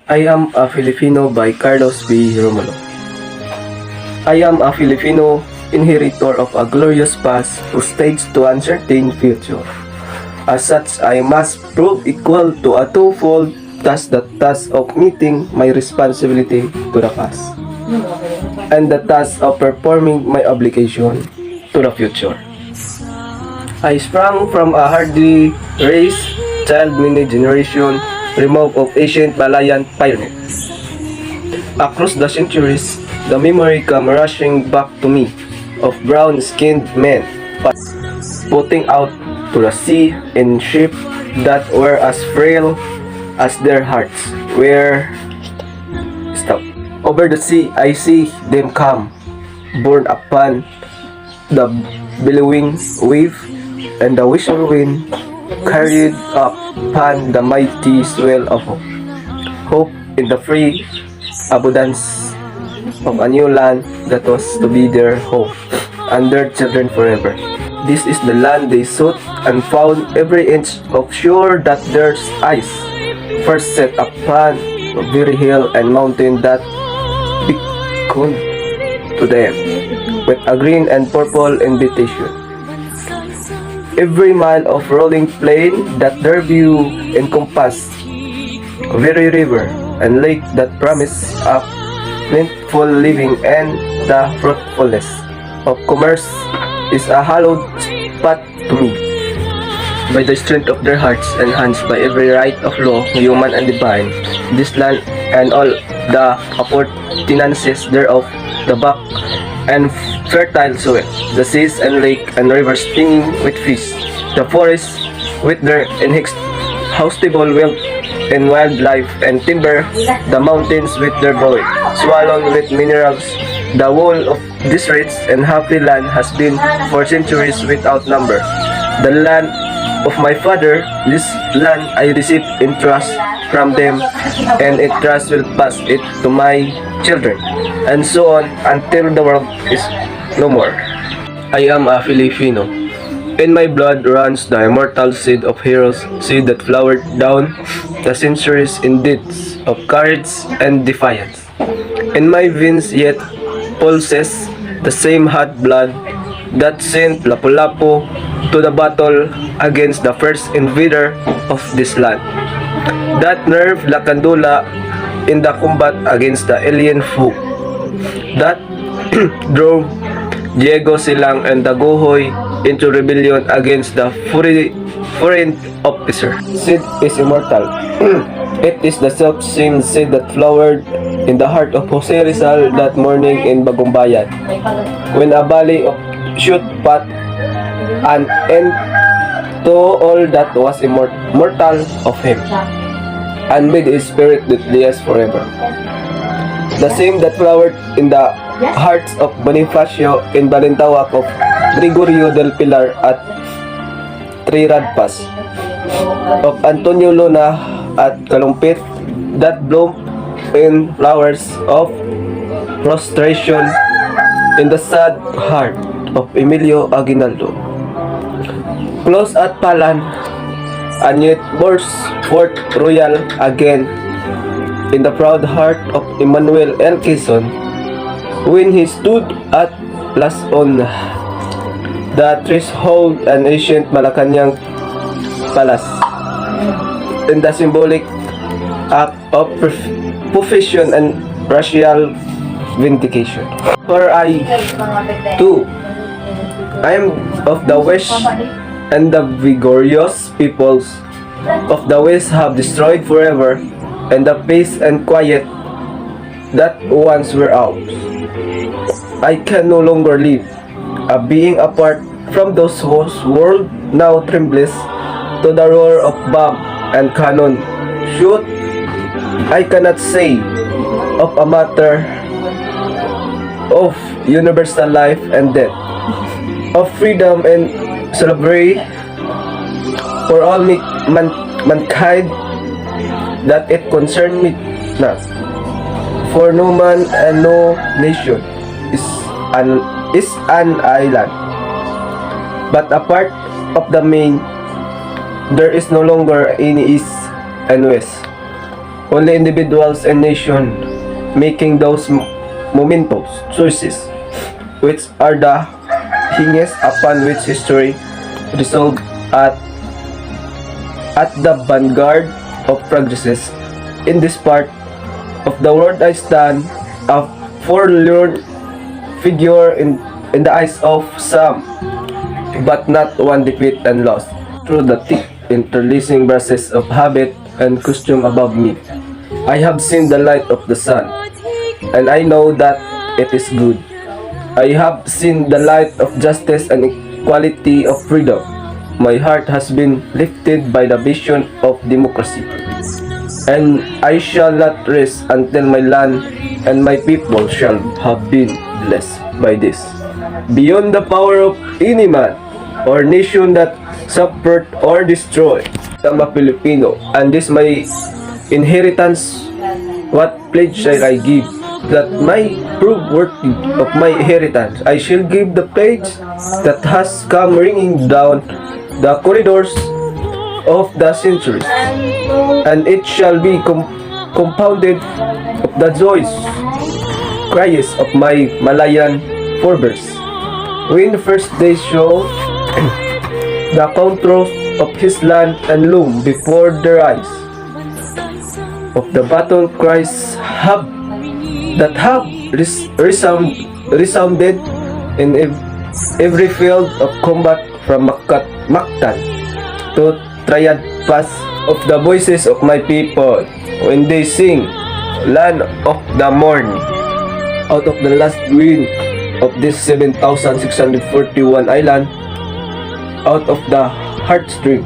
I am a Filipino by Carlos B. Romulo. I am a Filipino, inheritor of a glorious past who staged to uncertain future. As such, I must prove equal to a twofold task, the task of meeting my responsibility to the past and the task of performing my obligation to the future. I sprang from a hardly raised child mini generation removed of ancient Malayan pioneers. Across the centuries, the memory come rushing back to me of brown-skinned men putting out to the sea in ships that were as frail as their hearts were. Stop. Over the sea, I see them come, borne upon the billowing wave, and the whistle wind carried upon the mighty swell of hope. Hope in the free abundance of a new land that was to be their home and their children forever. This is the land they sought and found every inch of shore that their eyes first set upon the very hill and mountain that beckoned to them with a green and purple invitation. Every mile of rolling plain that their view encompassed, very river and lake that promise a plentiful living and the fruitfulness of commerce is a hallowed spot to me. By the strength of their hearts and hands, by every right of law, human and divine, this land and all the appurtenances thereof, the back and fertile soil, the seas and lake and rivers teeming with fish, the forests with their inexhaustible wealth and wildlife and timber, the mountains with their growing, swallowed with minerals. The whole of this rich and happy land has been for centuries without number. The land of my father, this land I received in trust from them, and it trust will pass it to my children, and so on until the world is no more. I am a Filipino. In my blood runs the immortal seed of heroes, seed that flowered down the centuries in deeds of courage and defiance. In my veins yet pulses the same hot blood that sent Lapu-Lapu to the battle against the first invader of this land, that nerve Lacandula in the combat against the alien foe, that drove Diego Silang and Dagohoy into rebellion against the foreign officer. Seed is immortal. It is the self-same seed that flowered in the heart of Jose Rizal that morning in Bagumbayan, when a valley of shoot path an end to all that was mortal of him, and made his spirit deathless forever. The same that flowered in the hearts of Bonifacio in Balintawak, of Gregorio del Pilar at Triradpas, of Antonio Luna at Kalumpit, that bloomed in flowers of prostration in the sad heart of Emilio Aguinaldo. Close at Palan, and yet burst forth royal again in the proud heart of Emmanuel L. Quezon, when he stood at last on the threshold and ancient Malacanang Palace, in the symbolic act of profession and racial vindication. For I, too, I am of the West, and the vigorous peoples of the West have destroyed forever, and the peace and quiet that once were ours. I can no longer live, a being apart from those whose world now trembles to the roar of bomb and cannon. Shoot, I cannot say of a matter of universal life and death, of freedom and slavery for all mankind, that it concern me not. For no man and no nation is an island, but a part of the main. There is no longer any east and west, Only individuals and nation making those momentous choices, which are the hinges upon which history resolved at the vanguard of progresses. In this part of the world I stand, a forlorn figure in the eyes of some, but not one defeat and lost. Through the thick interlacing brushes of habit and custom above me, I have seen the light of the sun, and I know that it is good. I have seen the light of justice and equality of freedom. My heart has been lifted by the vision of democracy, and I shall not rest until my land and my people shall have been blessed by this. Beyond the power of any man or nation that subvert or destroy, I am a Filipino, and this my inheritance. What pledge shall I give? That my prove worthy of my inheritance. I shall give the pledge that has come ringing down the corridors of the centuries, and it shall be compounded of the joys, cries of my Malayan forebears. When the first day show the contours of his land and loom before their eyes, of the battle cries that have resounded in every field of combat from Mactan to Triad Pass, of the voices of my people when they sing Land of the Morning, out of the last wind of this 7,641 island, out of the heartstring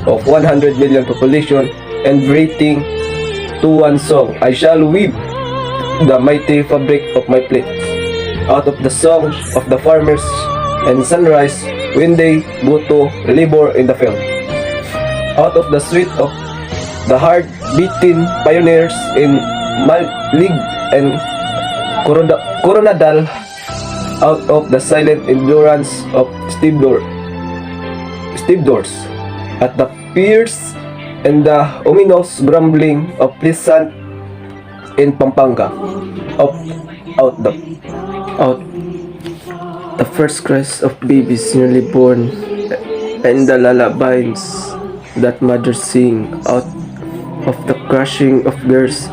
of 100 million population, and breathing to one song, I shall weave the mighty fabric of my plate, out of the songs of the farmers and sunrise when they go to labor in the field, out of the sweat of the hard-beaten pioneers in Malig and Coronadal, out of the silent endurance of stevedores at the piers and the ominous grumbling of peasant in Pampanga, out the first cries of babies newly born, and the lullabies that mothers sing, out of the crushing of girls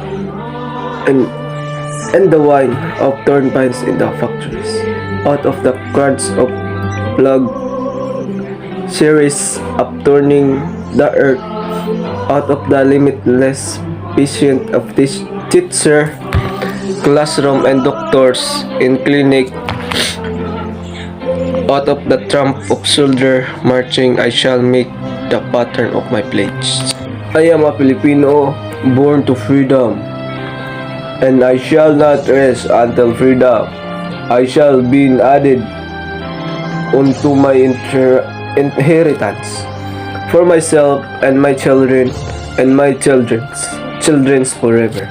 and the wine of torn vines in the factories, out of the crowds of plug series upturning the earth, out of the limitless patient of this teacher, classroom and doctors in clinic, out of the tramp of soldier marching, I shall make the pattern of my pledge. I am a Filipino born to freedom, and I shall not rest until freedom I shall be added unto my inheritance for myself and my children and my children's forever.